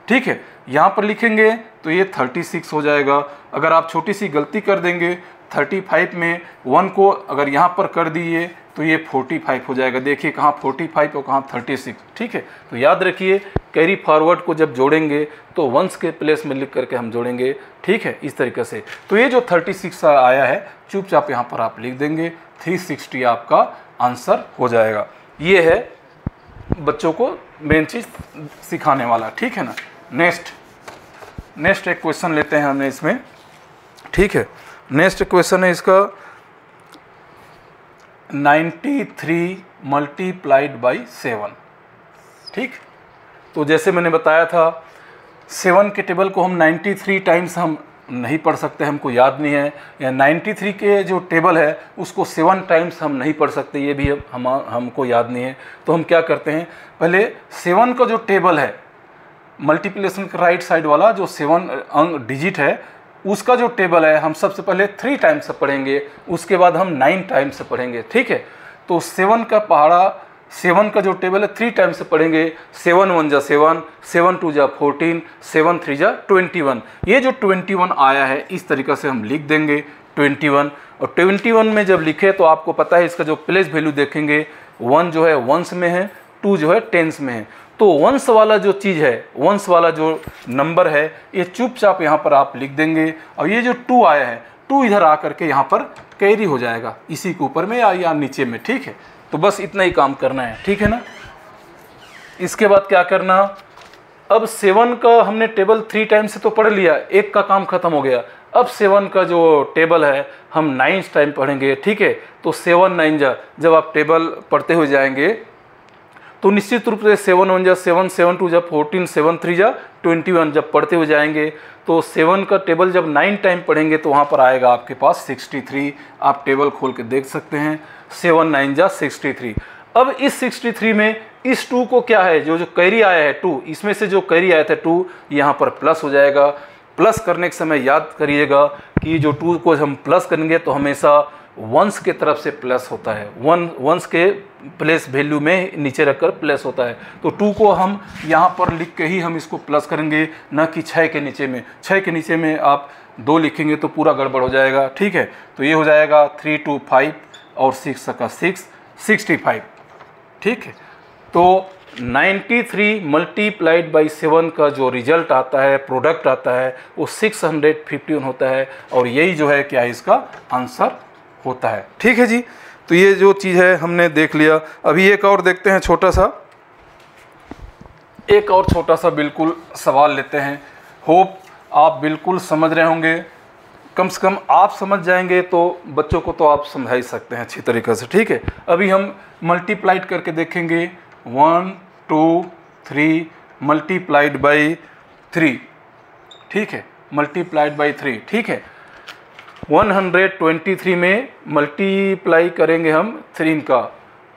ठीक है। यहाँ पर लिखेंगे तो ये 36 हो जाएगा। अगर आप छोटी सी गलती कर देंगे 35 में 1 को अगर यहाँ पर कर दिए तो ये 45 हो जाएगा। देखिए कहाँ 45 और कहाँ 36, ठीक है। तो याद रखिए कैरी फॉरवर्ड को जब जोड़ेंगे तो वंस के प्लेस में लिख करके हम जोड़ेंगे, ठीक है, इस तरीके से। तो ये जो 36 आया है चुपचाप यहाँ पर आप लिख देंगे, 360 आपका आंसर हो जाएगा। ये है बच्चों को मेन चीज़ सिखाने वाला, ठीक है ना। नेक्स्ट एक क्वेश्चन लेते हैं हमने इसमें, ठीक है। नेक्स्ट क्वेश्चन है इसका 93 मल्टीप्लाइड बाई 7, ठीक। तो जैसे मैंने बताया था 7 के टेबल को हम 93 टाइम्स हम नहीं पढ़ सकते, हमको याद नहीं है, या 93 के जो टेबल है उसको 7 टाइम्स हम नहीं पढ़ सकते, ये भी हमको याद नहीं है। तो हम क्या करते हैं, पहले 7 का जो टेबल है मल्टीप्लिकेशन का राइट साइड वाला जो 7 अंक डिजिट है उसका जो टेबल है हम सबसे पहले 3 टाइम्स से पढ़ेंगे, उसके बाद हम 9 टाइम्स से पढ़ेंगे, ठीक है। तो 7 का पहाड़ा 7 का जो टेबल है 3 टाइम्स से पढ़ेंगे। 7 1 जा 7, 7 2 जा 14, 7 3 जा 21। ये जो 21 आया है इस तरीक़े से हम लिख देंगे 21। और 21 में जब लिखे तो आपको पता है इसका जो प्लेस वैल्यू देखेंगे, 1 जो है वंस में है, 2 जो है टेंस में है। तो वंस वाला जो चीज़ है, वंस वाला जो नंबर है, ये चुपचाप यहाँ पर आप लिख देंगे। और ये जो 2 आया है, 2 2 इधर आ करके यहाँ पर कैरी हो जाएगा, इसी के ऊपर में या नीचे में, ठीक है। तो बस इतना ही काम करना है, ठीक है ना। इसके बाद क्या करना, अब 7 का हमने टेबल 3 टाइम से तो पढ़ लिया, एक का काम खत्म हो गया। अब 7 का जो टेबल है हम 9 टाइम पढ़ेंगे, ठीक है। तो 7 9 जा, जब आप टेबल पढ़ते हुए जाएंगे तो निश्चित रूप से 7 1 जा 7, 7 2 जा 14, 7 3 जा 21, जब पढ़ते हुए जाएंगे तो 7 का टेबल जब 9 टाइम पढ़ेंगे तो वहाँ पर आएगा आपके पास 63। आप टेबल खोल के देख सकते हैं, 7 9 जा 63। अब इस 63 में इस 2 को क्या है, जो कैरी आया है 2, इसमें से जो कैरी आया था 2 यहाँ पर प्लस हो जाएगा। प्लस करने के समय याद करिएगा कि जो 2 को हम प्लस करेंगे तो हमेशा वंस के तरफ से प्लस होता है, वंस के प्लेस वैल्यू में नीचे रखकर प्लस होता है। तो 2 को हम यहाँ पर लिख के ही हम इसको प्लस करेंगे, न कि 6 के नीचे में। 6 के नीचे में आप 2 लिखेंगे तो पूरा गड़बड़ हो जाएगा, ठीक है। तो ये हो जाएगा 3 2 5 और 6 का 6 65, ठीक है। तो 93 मल्टीप्लाइड बाई 7 का जो रिजल्ट आता है, प्रोडक्ट आता है, वो 651 होता है, और यही जो है क्या है इसका आंसर होता है, ठीक है जी। तो ये जो चीज़ है हमने देख लिया। अभी एक और देखते हैं, एक और छोटा सा बिल्कुल सवाल लेते हैं। होप आप बिल्कुल समझ रहे होंगे, कम से कम आप समझ जाएंगे तो बच्चों को तो आप समझा ही सकते हैं अच्छी तरीके से, ठीक है। अभी हम मल्टीप्लाइड करके देखेंगे, 1 2 3 मल्टीप्लाइड बाई 3, ठीक है, मल्टीप्लाइड बाई 3, ठीक है। 123 में मल्टीप्लाई करेंगे हम 3 का,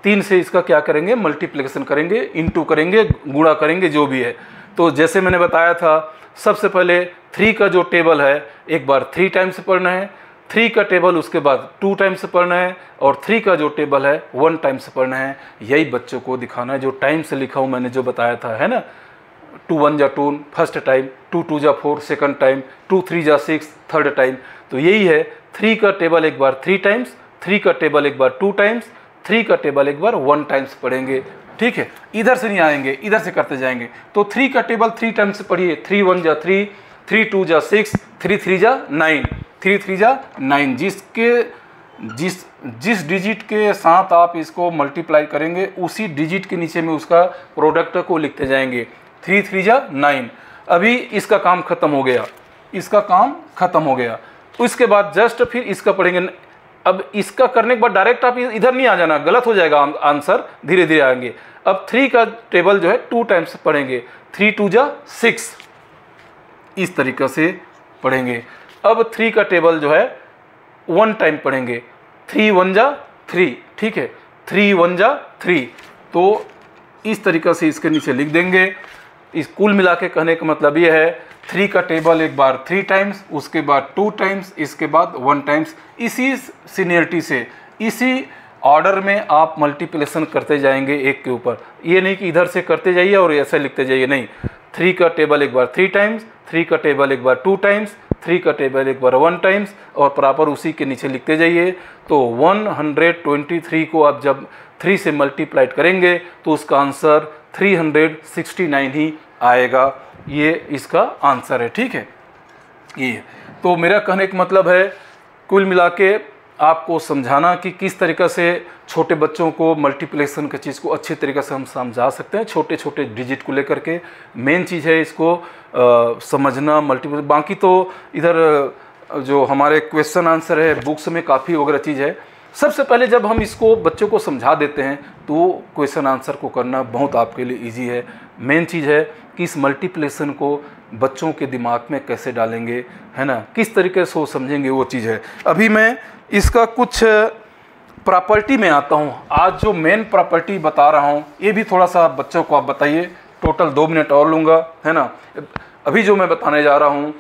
3 से इसका क्या करेंगे, मल्टीप्लिकेशन करेंगे, इनटू करेंगे, गुणा करेंगे, जो भी है। तो जैसे मैंने बताया था, सबसे पहले 3 का जो टेबल है एक बार 3 टाइम से पढ़ना है, 3 का टेबल उसके बाद 2 टाइम से पढ़ना है, और 3 का जो टेबल है 1 टाइम से पढ़ना है। यही बच्चों को दिखाना है, जो टाइम से लिखा हूँ मैंने, जो बताया था, है ना। 2 1 जा 2 फर्स्ट टाइम, 2 2 जा 4 सेकंड टाइम, 2 3 जा 6 थर्ड टाइम। तो यही है, 3 का टेबल एक बार 3 टाइम्स, 3 का टेबल एक बार 2 टाइम्स, 3 का टेबल एक बार 1 टाइम्स पढ़ेंगे, ठीक है। इधर से नहीं आएंगे, इधर से करते जाएंगे। तो 3 का टेबल 3 टाइम्स से पढ़िए, 3 1 जा 3, 3 2 जा 6, 3 3 जा 9, 3 3 जा 9। जिस डिजिट के साथ आप इसको मल्टीप्लाई करेंगे उसी डिजिट के नीचे में उसका प्रोडक्ट को लिखते जाएंगे, 3 3 जा 9। अभी इसका काम खत्म हो गया, इसका काम खत्म हो गया। उसके बाद जस्ट फिर इसका पढ़ेंगे। अब इसका करने के बाद डायरेक्ट आप इधर नहीं आ जाना, गलत हो जाएगा आंसर, धीरे धीरे आएंगे। अब 3 का टेबल जो है 2 टाइम्स पढ़ेंगे, 3 2 जा 6, इस तरीक़े से पढ़ेंगे। अब 3 का टेबल जो है 1 टाइम पढ़ेंगे, 3 1 जा 3, ठीक है, 3 1 जा 3। तो इस तरीक़े से इसके नीचे लिख देंगे। इस कुल मिला के कहने का मतलब ये है, 3 का टेबल एक बार 3 टाइम्स, उसके बाद 2 टाइम्स, इसके बाद 1 टाइम्स। इसी सीनियरिटी से, इसी ऑर्डर में आप मल्टीप्लिकेशन करते जाएंगे एक के ऊपर। ये नहीं कि इधर से करते जाइए और ऐसे लिखते जाइए, नहीं। 3 का टेबल एक बार 3 टाइम्स, 3 का टेबल एक बार 2 टाइम्स, 3 का टेबल एक बार 1 टाइम्स, और प्रॉपर उसी के नीचे लिखते जाइए। तो 123 को आप जब 3 से मल्टीप्लाइड करेंगे तो उसका आंसर 369 ही आएगा। ये इसका आंसर है, ठीक है। ये तो मेरा कहने का मतलब है, कुल मिला के आपको समझाना कि किस तरीक़े से छोटे बच्चों को मल्टीप्लिकेशन की चीज़ को अच्छी तरीक़े से हम समझा सकते हैं, छोटे छोटे डिजिट को लेकर के। मेन चीज़ है इसको समझना, मल्टीप्लिकेशन। बाकी तो इधर जो हमारे क्वेश्चन आंसर है बुक्स में काफ़ी वगैरह चीज़ है। सबसे पहले जब हम इसको बच्चों को समझा देते हैं तो क्वेश्चन आंसर को करना बहुत आपके लिए ईजी है। मेन चीज़ है कि इस मल्टीप्लिकेशन को बच्चों के दिमाग में कैसे डालेंगे, है ना, किस तरीके से वो समझेंगे, वो चीज़ है। अभी मैं इसका कुछ प्रॉपर्टी में आता हूँ। आज जो मेन प्रॉपर्टी बता रहा हूँ ये भी थोड़ा सा बच्चों को आप बताइए। टोटल 2 मिनट और लूँगा, है ना। अभी जो मैं बताने जा रहा हूँ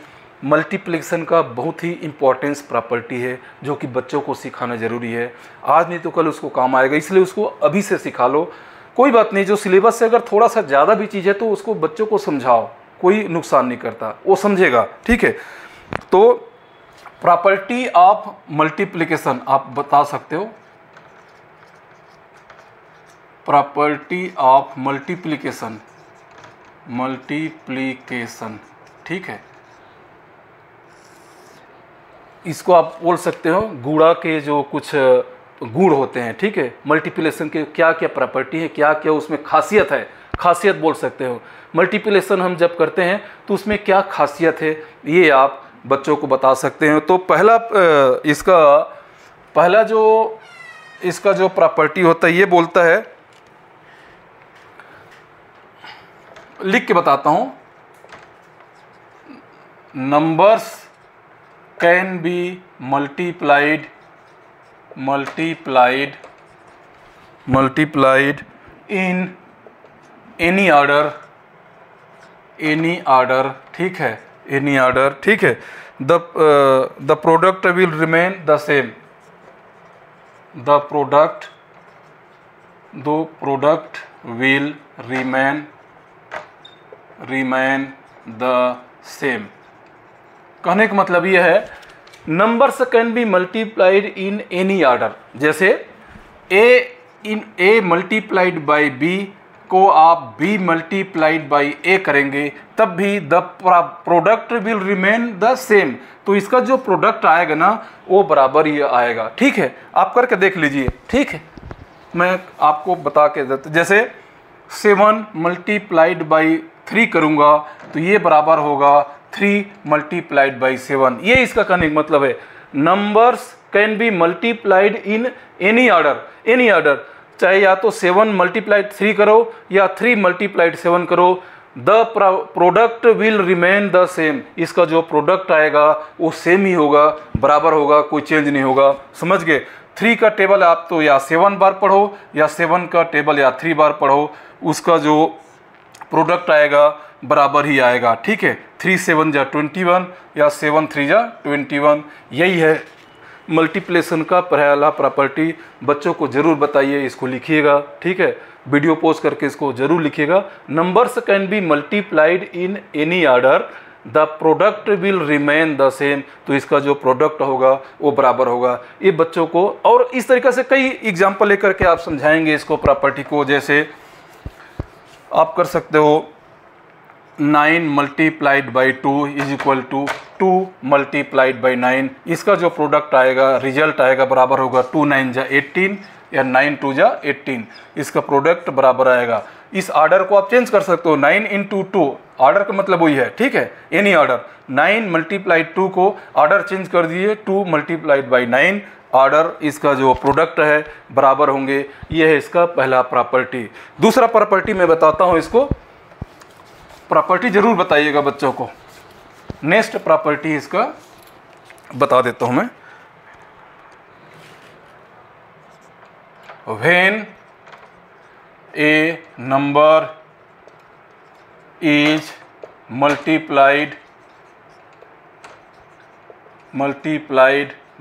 मल्टीप्लिकेशन का बहुत ही इम्पोर्टेंस प्रॉपर्टी है, जो कि बच्चों को सिखाना ज़रूरी है। आज नहीं तो कल उसको काम आएगा, इसलिए उसको अभी से सिखा लो। कोई बात नहीं, जो सिलेबस से अगर थोड़ा सा ज़्यादा भी चीज़ है तो उसको बच्चों को समझाओ, कोई नुकसान नहीं करता, वो समझेगा, ठीक है। तो प्रॉपर्टी ऑफ मल्टीप्लिकेशन आप बता सकते हो, प्रॉपर्टी ऑफ मल्टीप्लिकेशन, ठीक है। इसको आप बोल सकते हो गुणा के जो कुछ गुण होते हैं, ठीक है। मल्टीप्लिकेशन के क्या क्या प्रॉपर्टी है, क्या क्या उसमें खासियत है, खासियत बोल सकते हो। मल्टीप्लिकेशन हम जब करते हैं तो उसमें क्या खासियत है, ये आप बच्चों को बता सकते हैं। तो पहला जो इसका जो प्रॉपर्टी होता है ये बोलता है, लिख के बताता हूं, numbers can be multiplied in any order, ठीक है, एनी ऑर्डर, ठीक है। The product will remain the same, the product will remain the same. कहने का मतलब यह है numbers can be multiplied in any order. जैसे ए मल्टीप्लाइड बाई बी को आप b मल्टीप्लाइड बाई ए करेंगे तब भी the product will remain the same. तो इसका जो प्रोडक्ट आएगा ना वो बराबर ही आएगा, ठीक है। आप करके देख लीजिए, ठीक है, मैं आपको बता के देता। जैसे 7 मल्टीप्लाइड बाई 3 करूँगा तो ये बराबर होगा 3 मल्टीप्लाइड बाई 7। ये इसका कहने का मतलब है numbers can be multiplied in any order, चाहे या तो 7 मल्टीप्लाइड 3 करो या 3 मल्टीप्लाइड 7 करो, the product will remain the same. इसका जो प्रोडक्ट आएगा वो सेम ही होगा, बराबर होगा, कोई चेंज नहीं होगा, समझ गए। 3 का टेबल आप तो या 7 बार पढ़ो या 7 का टेबल या 3 बार पढ़ो, उसका जो प्रोडक्ट आएगा बराबर ही आएगा, ठीक है। 3 7 जा 21 या 7 3 जा 21। यही है मल्टीप्लिकेशन का पहला प्रॉपर्टी। बच्चों को ज़रूर बताइए, इसको लिखिएगा, ठीक है, वीडियो पोस्ट करके इसको ज़रूर लिखिएगा। Numbers can be multiplied in any order, the product will remain the same. तो इसका जो प्रोडक्ट होगा वो बराबर होगा। ये बच्चों को और इस तरीके से कई एग्जाम्पल लेकर के आप समझाएंगे इसको प्रॉपर्टी को। जैसे आप कर सकते हो 9 multiplied by 2 is equal to 2 multiplied by 9। इसका जो प्रोडक्ट आएगा, रिजल्ट आएगा, बराबर होगा 2 9 जा 18 या 9 2 जा 18। इसका प्रोडक्ट बराबर आएगा। इस ऑर्डर को आप चेंज कर सकते हो, 9 इंटू 2, ऑर्डर का मतलब वही है, ठीक है, एनी ऑर्डर। 9 मल्टीप्लाइड 2 को ऑर्डर चेंज कर दिए 2 मल्टीप्लाइड बाई 9, ऑर्डर इसका जो प्रोडक्ट है बराबर होंगे। ये है इसका पहला प्रॉपर्टी। दूसरा प्रॉपर्टी मैं बताता हूँ, इसको प्रॉपर्टी जरूर बताइएगा बच्चों को। नेक्स्ट प्रॉपर्टी इसका बता देता हूं मैं। When A number is multiplied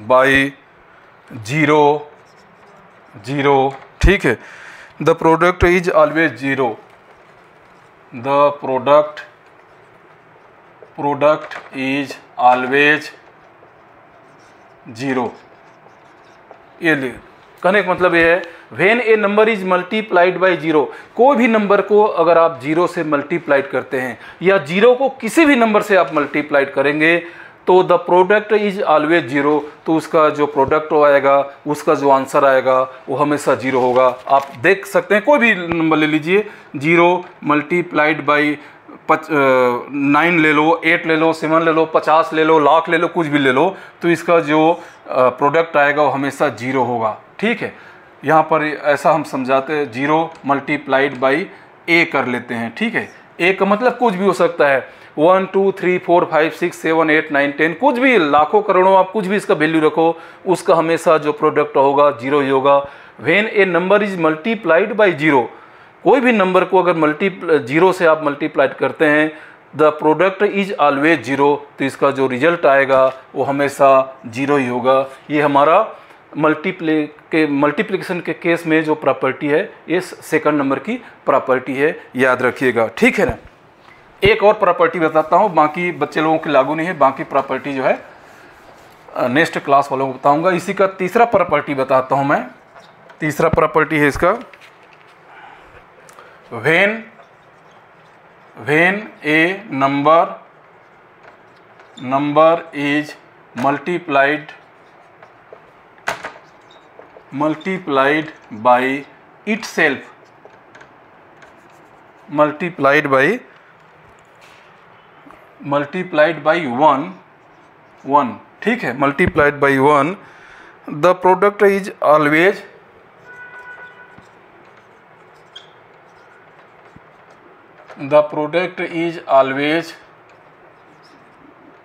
by 0, ठीक है, the product is always 0। The product is always 0। ये कहने का मतलब ये है when a number is multiplied by 0, कोई भी नंबर को अगर आप 0 से मल्टीप्लाइड करते हैं या 0 को किसी भी नंबर से आप मल्टीप्लाइड करेंगे तो द प्रोडक्ट इज ऑलवेज 0। तो उसका जो प्रोडक्ट आएगा, उसका जो आंसर आएगा वो हमेशा 0 होगा। आप देख सकते हैं, कोई भी नंबर ले लीजिए, 0 मल्टीप्लाइड बाई 9 ले लो, 8 ले लो, 7 ले लो, 50 ले लो, लाख ले लो, कुछ भी ले लो, तो इसका जो प्रोडक्ट आएगा वो हमेशा 0 होगा, ठीक है। यहाँ पर ऐसा हम समझाते हैं, 0 मल्टीप्लाइड बाई ए कर लेते हैं, ठीक है। ए का मतलब कुछ भी हो सकता है, 1 2 3 4 5 6 7 8 9 10, कुछ भी, लाखों करोड़ों, आप कुछ भी इसका वैल्यू रखो, उसका हमेशा जो प्रोडक्ट होगा 0 ही होगा। When A number is multiplied by 0, कोई भी नंबर को अगर 0 से आप मल्टीप्लाइड करते हैं, द प्रोडक्ट इज ऑलवेज 0, तो इसका जो रिजल्ट आएगा वो हमेशा 0 ही होगा। ये हमारा मल्टीप्लिकेशन के केस में जो प्रॉपर्टी है, ये सेकंड नंबर की प्रॉपर्टी है, याद रखिएगा, ठीक है ना। एक और प्रॉपर्टी बताता हूँ, बाकी बच्चे लोगों के लागू नहीं है, बाकी प्रॉपर्टी जो है नेक्स्ट क्लास वालों को बताऊंगा। इसी का तीसरा प्रॉपर्टी बताता हूँ मैं। तीसरा प्रॉपर्टी है इसका, when A number is multiplied by itself, multiplied by one, ठीक है, multiplied by 1, the product is always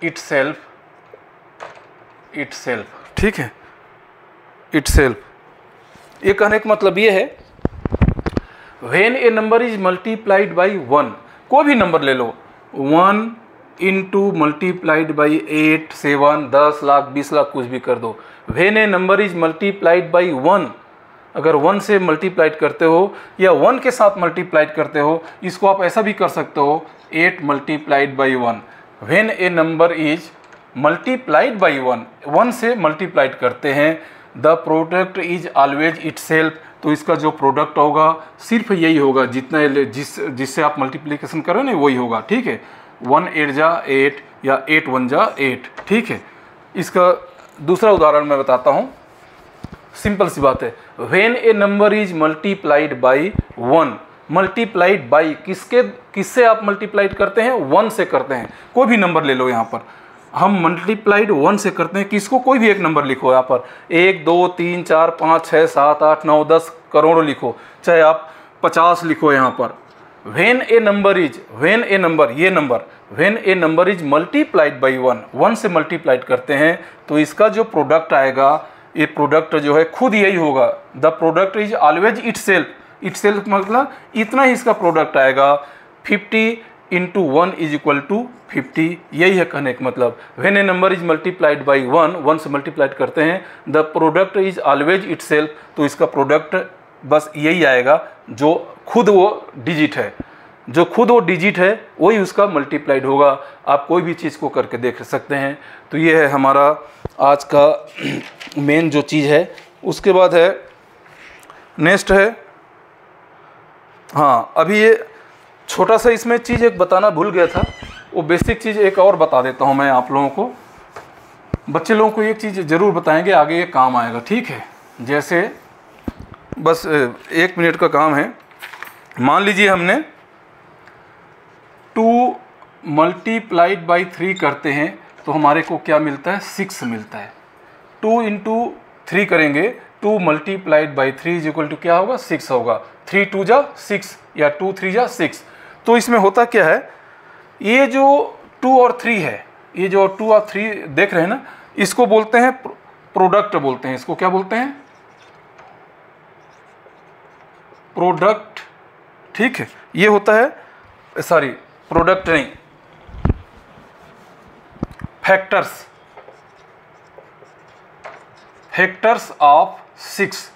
itself, ठीक है, इटसेल्फ। ये कहने का मतलब ये है, when A number is multiplied by 1, कोई भी नंबर ले लो, 1 into multiplied by 8, 7, 10 lakh, 20 lakh, कुछ भी कर दो। When A number is multiplied by 1, अगर 1 से मल्टीप्लाइड करते हो या 1 के साथ मल्टीप्लाइड करते हो, इसको आप ऐसा भी कर सकते हो, 8 multiplied by 1। When A number is multiplied by 1 से मल्टीप्लाइड करते हैं, the product is always itself, तो इसका जो प्रोडक्ट होगा सिर्फ यही होगा, जितना जिससे आप मल्टीप्लिकेशन कर रहे हो ना वही होगा, ठीक है। 1 8 जा 8 या 8 1 जा 8, ठीक है। इसका दूसरा उदाहरण मैं बताता हूँ, सिंपल सी बात है। When A number is multiplied by 1, multiplied by किससे आप मल्टीप्लाइड करते हैं? 1 से करते हैं। कोई भी नंबर ले लो, यहाँ पर हम मल्टीप्लाइड 1 से करते हैं, किसको? कोई भी एक नंबर लिखो यहाँ पर, 1 2 3 4 5 6 7 8 9 10 करोड़ लिखो, चाहे आप 50 लिखो यहाँ पर। When A number is multiplied by 1 से मल्टीप्लाइड करते हैं, तो इसका जो प्रोडक्ट आएगा, ये प्रोडक्ट जो है खुद यही होगा। The product is always itself मतलब इतना ही इसका प्रोडक्ट आएगा। 50 इंटू 1 इज इक्वल टू 50, यही है कहने का मतलब। When A number is multiplied by 1 से मल्टीप्लाइड करते हैं, the product is always itself, तो इसका प्रोडक्ट बस यही आएगा जो खुद वो डिजिट है, वही उसका मल्टीप्लाइड होगा। आप कोई भी चीज़ को करके देख सकते हैं। तो ये है हमारा आज का मेन जो चीज़ है। उसके बाद है नेक्स्ट है, हाँ अभी ये छोटा सा इसमें चीज़ एक बताना भूल गया था, वो बेसिक चीज़ एक और बता देता हूँ मैं आप लोगों को। बच्चे लोगों को एक चीज़ ज़रूर बताएंगे, आगे ये काम आएगा, ठीक है। जैसे बस 1 मिनट का काम है। मान लीजिए हमने 2 मल्टीप्लाइड बाई 3 करते हैं, तो हमारे को क्या मिलता है? 6 मिलता है। 2 इंटू 3 करेंगे, 2 multiplied by 3 is equal to क्या होगा? 6 होगा। 3 2 जा 6 या 2 3 जा 6। तो इसमें होता क्या है, ये जो 2 और 3 है, ये जो 2 और 3 देख रहे हैं ना, इसको बोलते हैं प्रोडक्ट बोलते हैं। इसको क्या बोलते हैं? प्रोडक्ट, ठीक है। ये होता है, सॉरी प्रोडक्ट नहीं, फैक्टर्स ऑफ 6।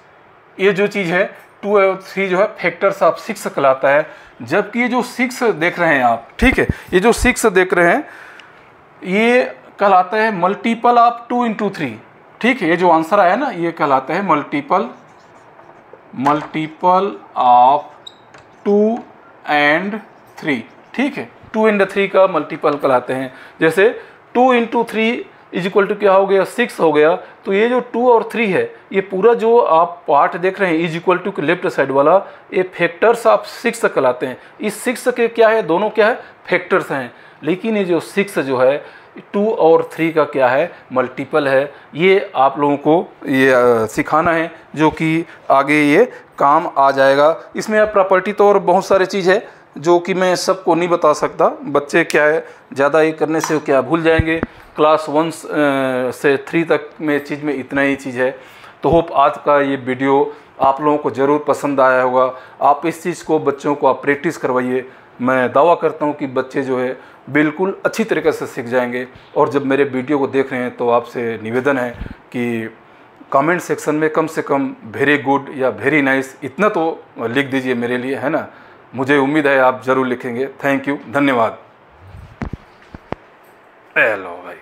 ये जो चीज़ है 2 और 3 जो है फैक्टर्स ऑफ 6 कहलाता है। जबकि ये जो 6 देख रहे हैं आप, ठीक है, ये जो 6 देख रहे हैं ये कहलाता है मल्टीपल ऑफ 2 इंटू 3, ठीक है। ये जो आंसर आया ना, ये कहलाता है मल्टीपल ऑफ 2 एंड 3, ठीक है। 2 एंड 3 का मल्टीपल कहलाते हैं। जैसे 2 इंटू 3 इज इक्वल टू क्या हो गया? 6 हो गया। तो ये जो 2 और 3 है, ये पूरा जो आप पार्ट देख रहे हैं इज इक्वल टू के लेफ्ट साइड वाला, ये फैक्टर्स ऑफ 6 कहलाते हैं। इस 6 के क्या है? दोनों क्या है? फैक्टर्स हैं। लेकिन ये जो 6 जो है 2 और 3 का क्या है? मल्टीपल है। ये आप लोगों को ये सिखाना है, जो कि आगे ये काम आ जाएगा। इसमें प्रॉपर्टी तो और बहुत सारी चीज़ है जो कि मैं सबको नहीं बता सकता। बच्चे क्या है, ज़्यादा ये करने से क्या भूल जाएंगे। क्लास 1 से 3 तक में चीज़ में इतना ही चीज़ है। तो होप आज का ये वीडियो आप लोगों को ज़रूर पसंद आया होगा। आप इस चीज़ को बच्चों को आप प्रैक्टिस करवाइए। मैं दावा करता हूँ कि बच्चे जो है बिल्कुल अच्छी तरीके से सीख जाएंगे। और जब मेरे वीडियो को देख रहे हैं तो आपसे निवेदन है कि कमेंट सेक्शन में कम से कम वेरी गुड या वेरी नाइस इतना तो लिख दीजिए मेरे लिए, है ना। मुझे उम्मीद है आप ज़रूर लिखेंगे। थैंक यू, धन्यवाद। हेलो भाई।